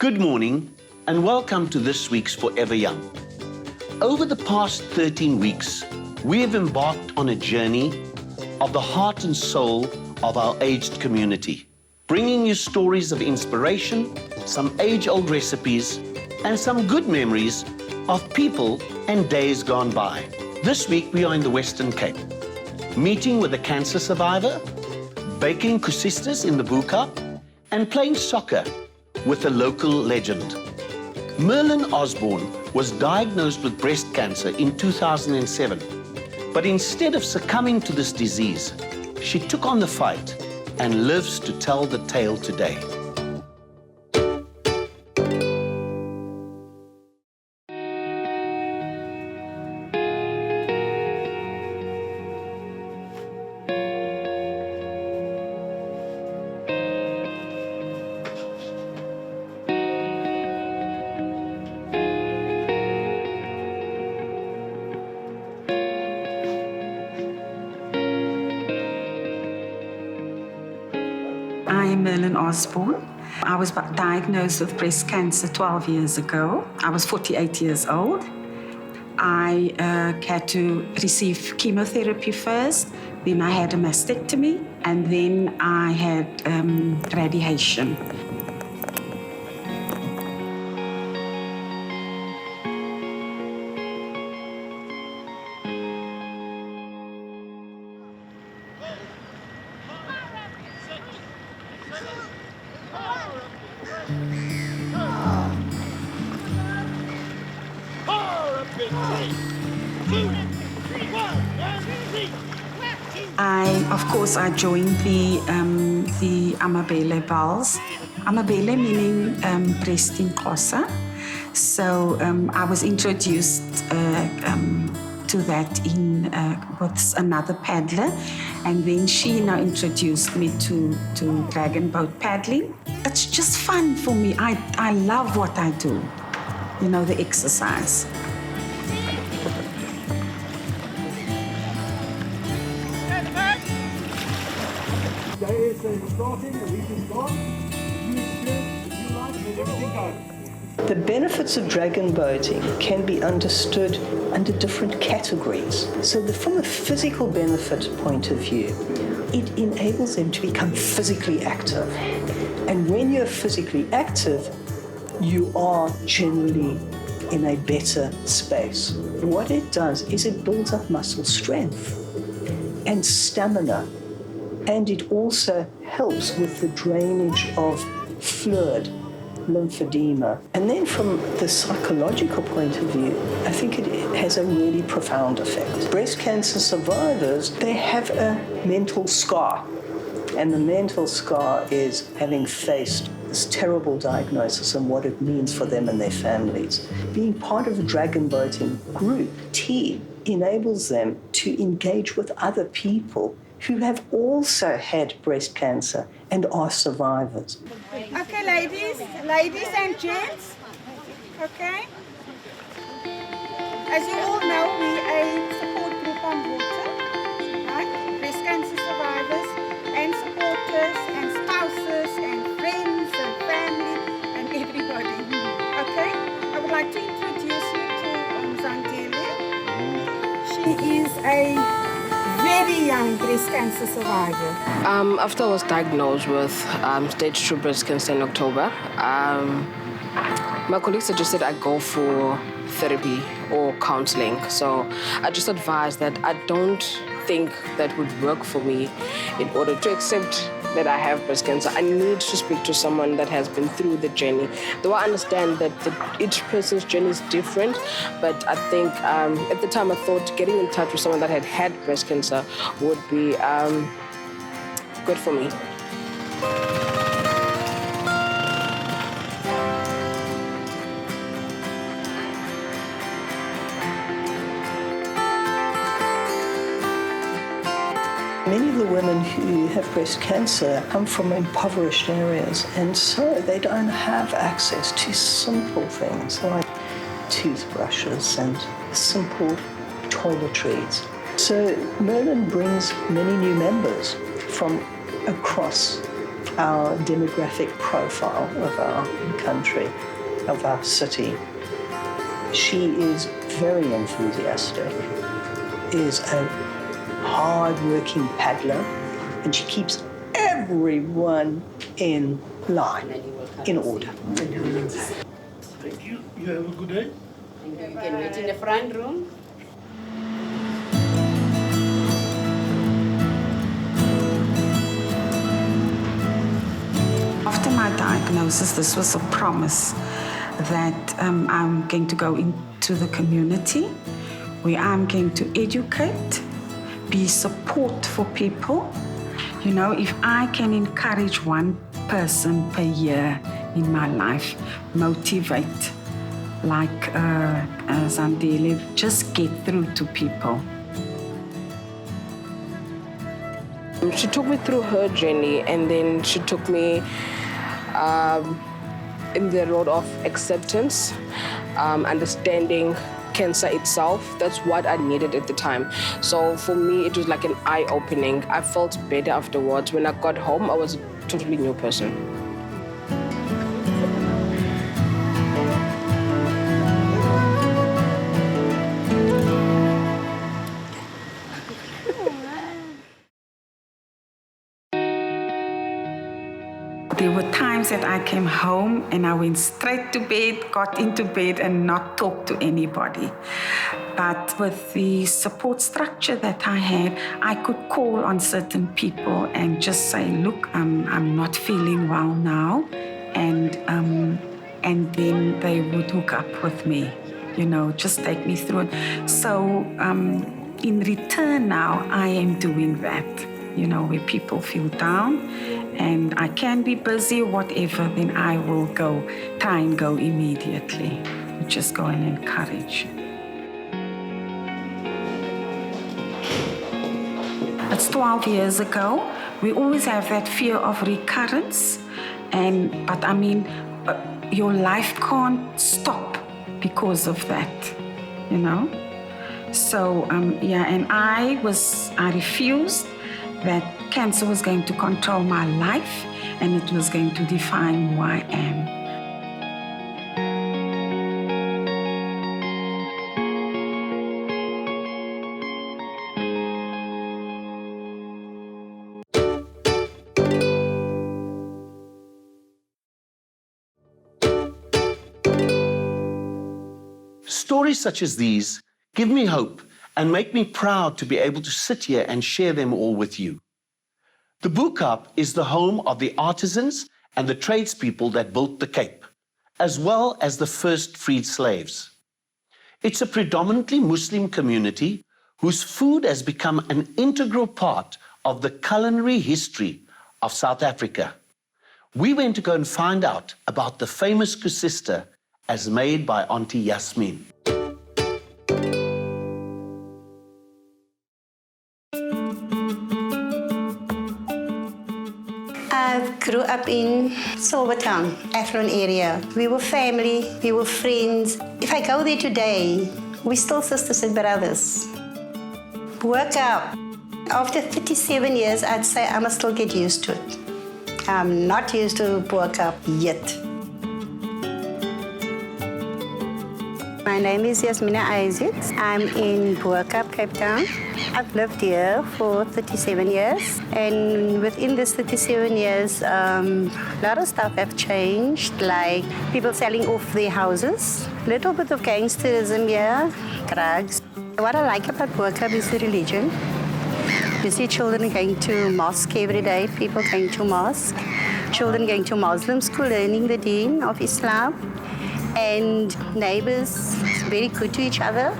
Good morning and welcome to this week's Forever Young. Over the past 13 weeks, we have embarked on a journey of the heart and soul of our aged community, bringing you stories of inspiration, some age-old recipes, and some good memories of people and days gone by. This week we are in the Western Cape, meeting with a cancer survivor, baking kusistas in the buka, and playing soccer with a local legend. Merlin Osborne was diagnosed with breast cancer in 2007, but instead of succumbing to this disease, she took on the fight and lives to tell the tale today. I'm Merlin Osborne. I was diagnosed with breast cancer 12 years ago. I was 48 years old. I had to receive chemotherapy first, then I had a mastectomy, and then I had radiation. I joined the Amabele Bells. Amabele meaning breast in Xhosa. So I was introduced to that in with another paddler, and then she now introduced me to dragon boat paddling. It's just fun for me. I love what I do, you know, the exercise. The benefits of dragon boating can be understood under different categories. So from a physical benefit point of view, it enables them to become physically active. And when you're physically active, you are generally in a better space. What it does is it builds up muscle strength and stamina. And it also helps with the drainage of fluid, lymphedema. And then from the psychological point of view, I think it has a really profound effect. Breast cancer survivors, they have a mental scar. And the mental scar is having faced this terrible diagnosis and what it means for them and their families. Being part of a dragon boating group, team, enables them to engage with other people who have also had breast cancer and are survivors. Okay, ladies and gents, okay? As you all know, we are a support group on water, right? Breast cancer survivors and supporters and spouses and friends and family and everybody, okay? I would like to introduce you to Zandile. She is a very young breast cancer survivor. After I was diagnosed with stage 2 breast cancer in October, my colleagues suggested I go for therapy or counseling. So I just advised that I don't think that would work for me. In order to accept that I have breast cancer, I need to speak to someone that has been through the journey. Though I understand that each person's journey is different, but I think at the time I thought getting in touch with someone that had breast cancer would be good for me. Many of the women who have breast cancer come from impoverished areas, and so they don't have access to simple things like toothbrushes and simple toiletries. So Merlin brings many new members from across our demographic profile of our country, of our city. She is very enthusiastic, is a hard-working paddler, and she keeps everyone in line, in order. Thank you. You have a good day. You can wait in the front room. After my diagnosis, this was a promise that I'm going to go into the community where I'm going to educate, be support for people. You know, if I can encourage one person per year in my life, motivate, like Zandile, just get through to people. She took me through her journey, and then she took me in the road of acceptance, understanding cancer itself. That's what I needed at the time. So for me, it was like an eye-opening. I felt better afterwards. When I got home, I was a totally new person. There were times that I came home and I went straight to bed, got into bed and not talked to anybody. But with the support structure that I had, I could call on certain people and just say, look, I'm not feeling well now. And then they would hook up with me, you know, just take me through it. So in return now, I am doing that. You know, where people feel down and I can be busy, whatever, then I will try and go immediately. Just go and encourage. It's 12 years ago. We always have that fear of recurrence. But I mean, your life can't stop because of that, you know? So, and I refused that cancer was going to control my life and it was going to define who I am. Stories such as these give me hope and make me proud to be able to sit here and share them all with you. The Boekap is the home of the artisans and the tradespeople that built the Cape, as well as the first freed slaves. It's a predominantly Muslim community whose food has become an integral part of the culinary history of South Africa. We went to go and find out about the famous kusista as made by Auntie Yasmin. I grew up in Silvertown, affluent area. We were family, we were friends. If I go there today, we're still sisters and brothers. Workout. After 37 years, I'd say I must still get used to it. I'm not used to workout yet. My name is Yasmina Isaacs. I'm in Boekap, Cape Town. I've lived here for 37 years. And within this 37 years, a lot of stuff have changed, like people selling off their houses, a little bit of gangsterism here, drugs. What I like about Boekap is the religion. You see children going to mosque every day, people going to mosque, children going to Muslim school, learning the deen of Islam. And neighbors, very good to each other.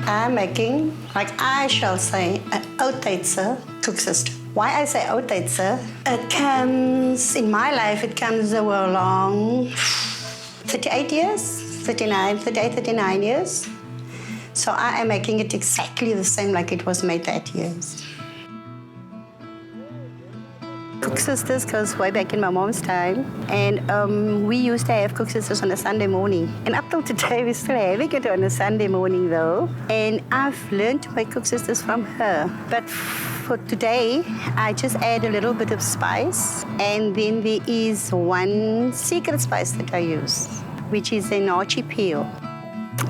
I'm making, like I shall say, an oudtydse cook system. Why I say oudtydse? It comes, in my life, it comes along 38 years, 39 years. So I am making it exactly the same like it was made that years. Cook Sisters goes way back in my mom's time. And we used to have Cook Sisters on a Sunday morning. And up till today, we're still having it on a Sunday morning, though. And I've learned to make Cook Sisters from her. But for today, I just add a little bit of spice. And then there is one secret spice that I use, which is a nachi peel.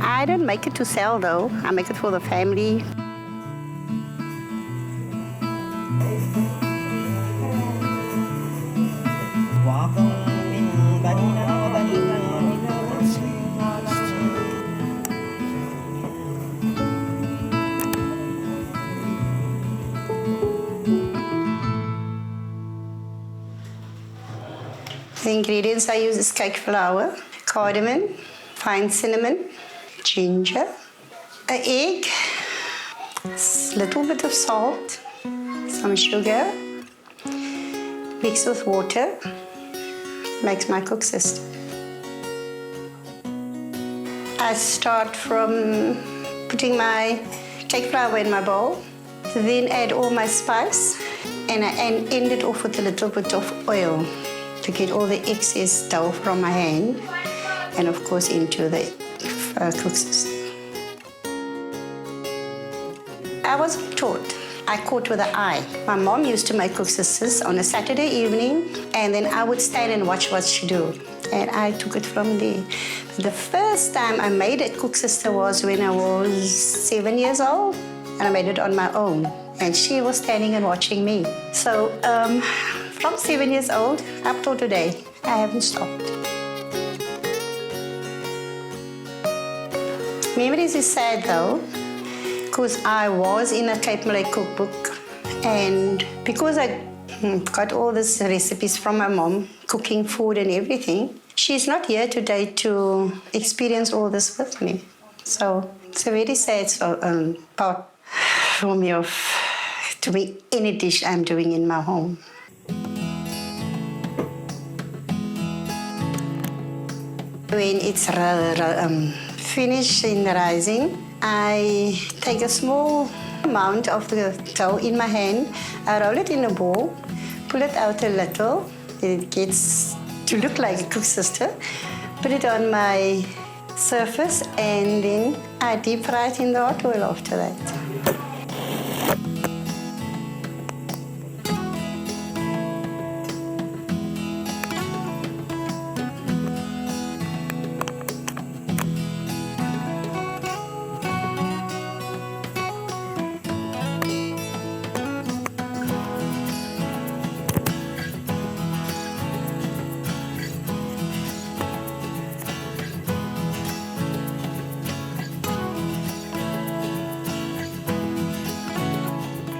I don't make it to sell, though. I make it for the family. The ingredients I use is cake flour, cardamom, fine cinnamon, ginger, an egg, a little bit of salt, some sugar, mixed with water, makes my Cook Sister. I start from putting my cake flour in my bowl, then add all my spice, and I end it off with a little bit of oil to get all the excess dough from my hand, and of course into the Cook Sister. I wasn't taught. I caught with an eye. My mom used to make Cook Sisters on a Saturday evening, and then I would stand and watch what she do. And I took it from there. The first time I made a Cook Sister was when I was 7 years old, and I made it on my own. And she was standing and watching me. So from 7 years old up till today, I haven't stopped. Memories is sad though, because I was in a Cape Malay cookbook, and because I got all these recipes from my mom, cooking food and everything, she's not here today to experience all this with me. So it's a very sad part for me of doing any dish I'm doing in my home. When it's finished in rising, I take a small amount of the dough in my hand, I roll it in a ball, pull it out a little, it gets to look like a Cook Sister, put it on my surface, and then I deep fry it in the hot oil after that.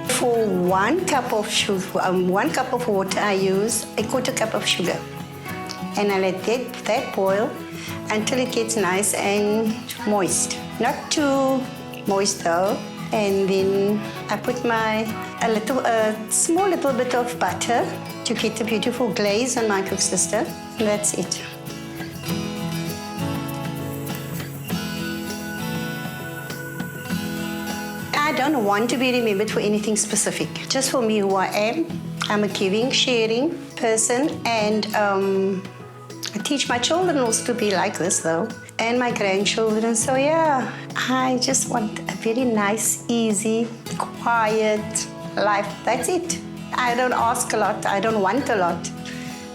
For 1 cup of sugar, 1 cup of water, I use a 1/4 cup of sugar, and I let that boil until it gets nice and moist. Not too moist though. And then I put a small little bit of butter to get a beautiful glaze on my Cook Sister, and that's it. I don't want to be remembered for anything specific. Just for me, who I am. I'm a giving, sharing person, and I teach my children also to be like this, though, and my grandchildren. So yeah, I just want a very nice, easy, quiet life. That's it. I don't ask a lot. I don't want a lot.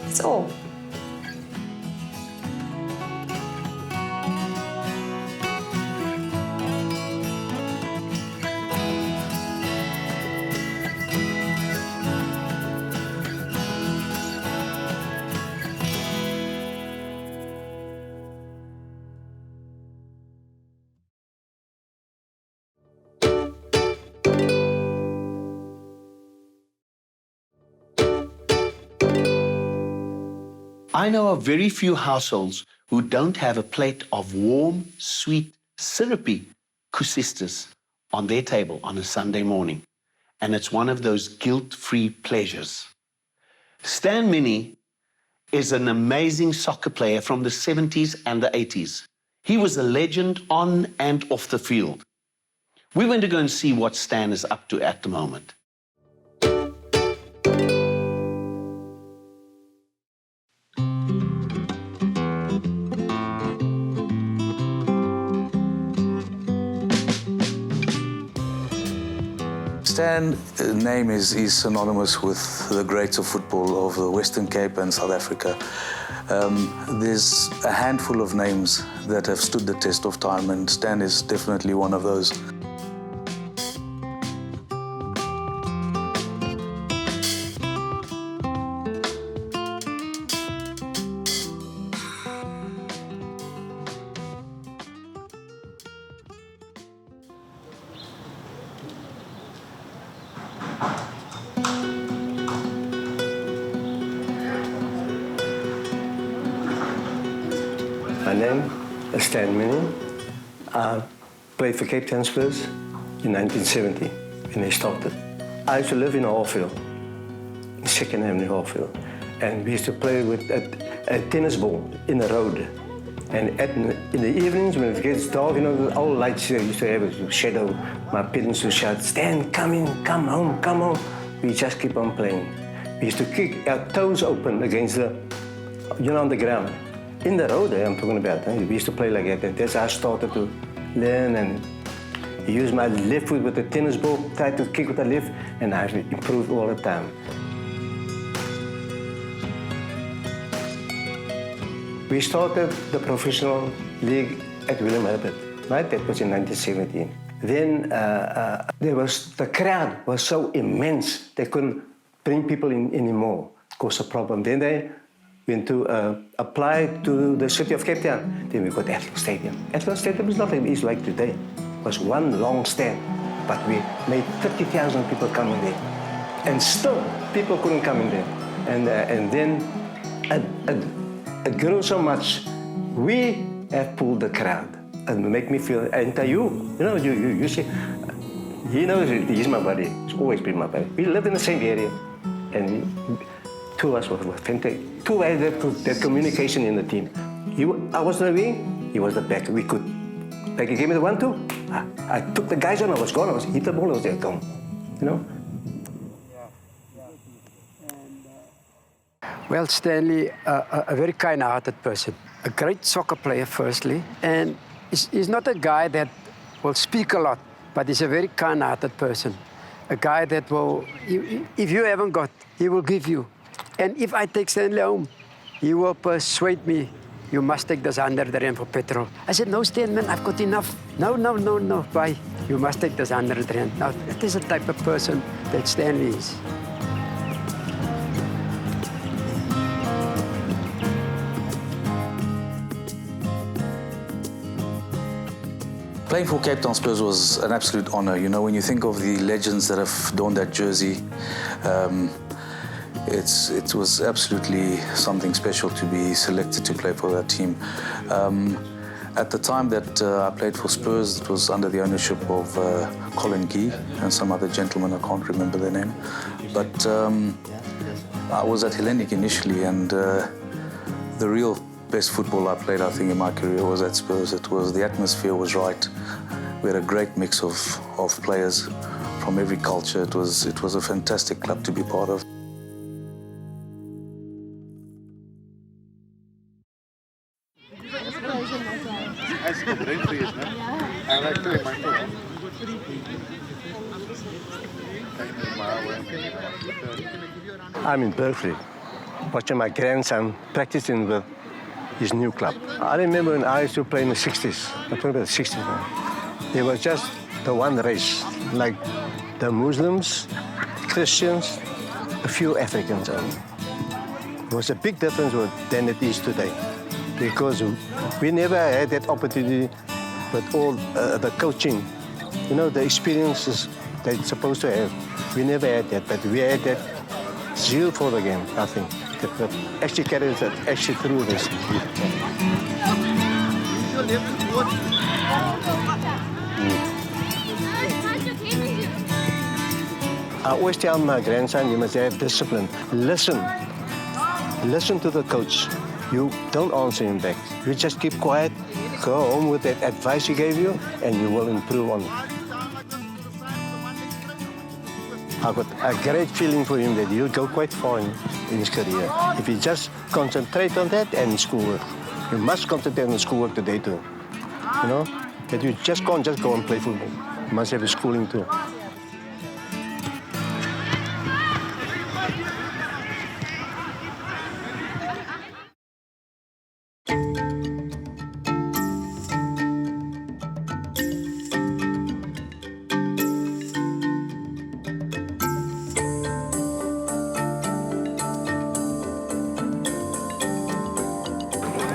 That's all. I know of very few households who don't have a plate of warm, sweet, syrupy kusistas on their table on a Sunday morning. And it's one of those guilt-free pleasures. Stan Minnie is an amazing soccer player from the 70s and the 80s. He was a legend on and off the field. We went to go and see what Stan is up to at the moment. Stan name is synonymous with the greats of football of the Western Cape and South Africa. There's a handful of names that have stood the test of time, and Stan is definitely one of those. My name is Stan Minnie. I played for Cape Town Spurs in 1970 when they started. I used to live in Hallfield, in 2nd Avenue Hallfield, and we used to play with a tennis ball in the road. And in the evenings when it gets dark, you know, the old lights they used to have a shadow. My parents would shout, "Stan, come in, come home, come home." We just keep on playing. We used to kick our toes open against the, you know, on the ground. In the road, I'm talking about. We used to play like that, and that's how I started to learn and use my left foot with the tennis ball, try to kick with the left, and I've improved all the time. We started the professional league at Willem Herbert, right? That was in 1917. Then the crowd was so immense, they couldn't bring people in anymore, caused a problem. Then they went to apply to the city of Cape Town. Then we got Athlone Stadium. Athlone Stadium is not like it is like today. It was one long stand, but we made 30,000 people come in there. And still, people couldn't come in there. And then it grew so much. We have pulled the crowd and make me feel, and you know, you see, he knows he's my buddy. He's always been my buddy. We lived in the same area, and two of us were fantastic. Two had that communication in the team. I was the wing, he was the back. We could, like he gave me the 1-2. I took the guys on, I was gone. I was hit the ball, I was there, gone. You know? Well, Stanley, a very kind-hearted person, a great soccer player, firstly, and he's not a guy that will speak a lot, but he's a very kind-hearted person, a guy that will, if you haven't got, he will give you. And if I take Stanley home, he will persuade me, you must take this 100 rand for petrol. I said, no, Stan, man, I've got enough. No, bye. You must take this 100 rand. Now, that is the type of person that Stanley is. Playing for Cape Town Spurs was an absolute honor. You know, when you think of the legends that have donned that jersey, it was absolutely something special to be selected to play for that team. At the time that I played for Spurs, it was under the ownership of Colin Gee and some other gentleman, I can't remember their name. But I was at Hellenic initially, and the real best football I played, I think, in my career was at Spurs. The atmosphere was right. We had a great mix of players from every culture. It was a fantastic club to be part of. I'm in Berkeley, watching my grandson practicing with his new club. I remember when I used to play in the 60s, I'm talking about the 60s now. There was just the one race, like the Muslims, Christians, a few Africans only. It was a big difference than it is today, because we never had that opportunity with all the coaching, you know, the experiences they're supposed to have. We never had that, but we had that zeal for the game, I think, that actually carried us actually through this. I always tell my grandson, you must have discipline. Listen to the coach. You don't answer him back. You just keep quiet, go home with that advice he gave you, and you will improve on it. I've got a great feeling for him that he'll go quite far in his career. If he just concentrate on that and his schoolwork. You must concentrate on the schoolwork today too. You know? That you just can't just go and play football. You must have your schooling too.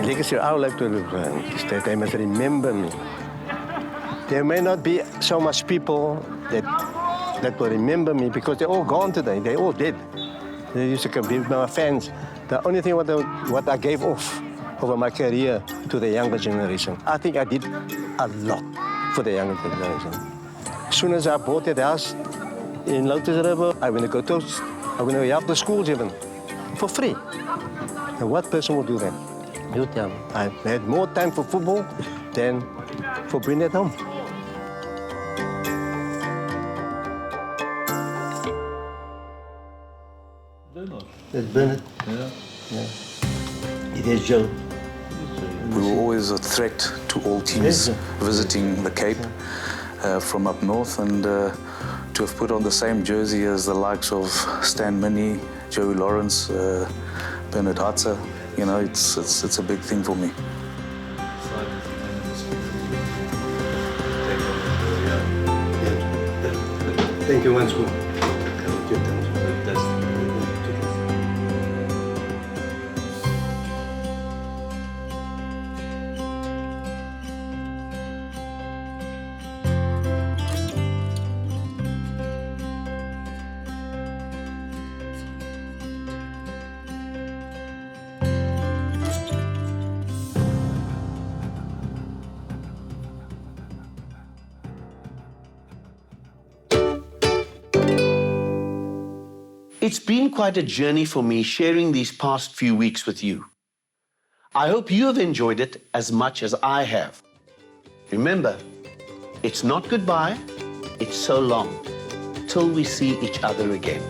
legacy I would like to leave is that they must remember me. There may not be so much people that will remember me because they're all gone today. They're all dead. They used to be my fans. The only thing what I gave off over my career to the younger generation, I think I did a lot for the younger generation. As soon as I bought that house in Lotus River, I went to help the schools even for free. And what person would do that? You tell me. I had more time for football than for being at home. That's Bernard. Yeah. It is Joe. We were always a threat to all teams visiting the Cape from up north, and to have put on the same jersey as the likes of Stan Minnie, Joey Lawrence, Bernard Hatzer, you know, it's a big thing for me. Thank you once more. It's been quite a journey for me sharing these past few weeks with you. I hope you have enjoyed it as much as I have. Remember, it's not goodbye, it's so long, till we see each other again.